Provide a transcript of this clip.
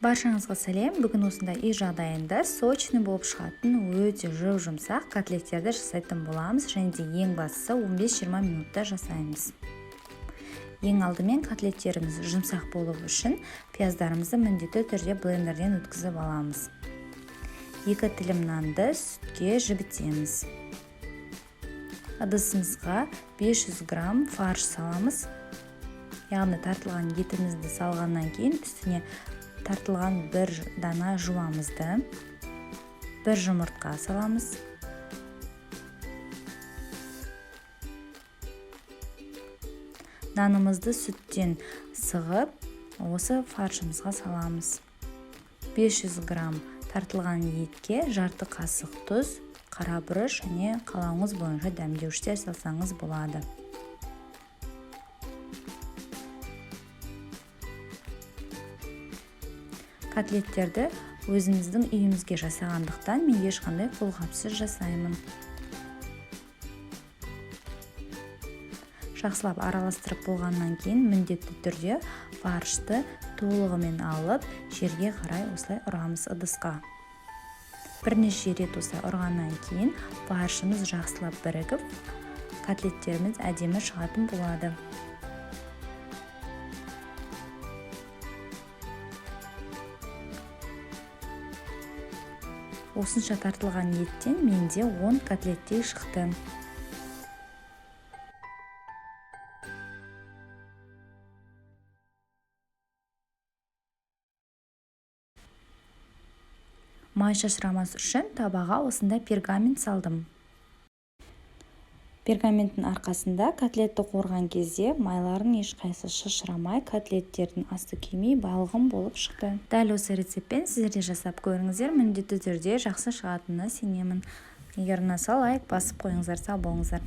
Баршаңызға сәлем. Бүгін осындай үй жағдайында сочный болып шығатын өте жұмсақ котлеттерді жасайтын боламыз, және де ең бастысы 15-20 минутта жасаймыз. Ең алдымен котлеттеріміз жұмсақ болу үшін пияздарымызды міндетті түрде блендерден өткізіп аламыз. 2 тілім нанды сүтке жібітеміз. Ыдысымызға 500 грамм фарш саламыз. Яғни тартылған етімізді салғаннан кейін үстіне тартылған бір дана жуамызды, бір жұмыртқа саламыз. Нанымызды сүттен сығып, осы фаршымызға саламыз. 500 грамм тартылған етке жарты қасық тұз, қара бұрыш және қалауыңыз бойынша дәмдеуіштер салсаңыз болады. Котлеттерді өзіміздің үйімізге жасағандықтан мен ешқандай қолғапсыз жасаймын. Жақсылап араластырып болғаннан кейін міндетті түрде фаршты толығымен алып, жерге қарай осылай ұрамыз ыдысқа. Бірнеше рет осылай ұрғаннан кейін фаршымыз жақсылап бірігіп, котлеттеріміз әдемі шығатын болады. Осынша тартылған еттен менде 10 котлеттей шықты. Май шашырамас үшін табаға осындай пергамент салдым. Пергаменттің арқасында котлетті қорған кезде майлардың ешқайсысы шашырамай, котлеттердің асты күймей балғын болып шықты. Дәл осы рецептпен сіздер де жасап көріңіздер, міндетті түрде жақсы шығатынына сенемін. Егер ұнаса лайк басып қойыңыздар, сау болыңыздар.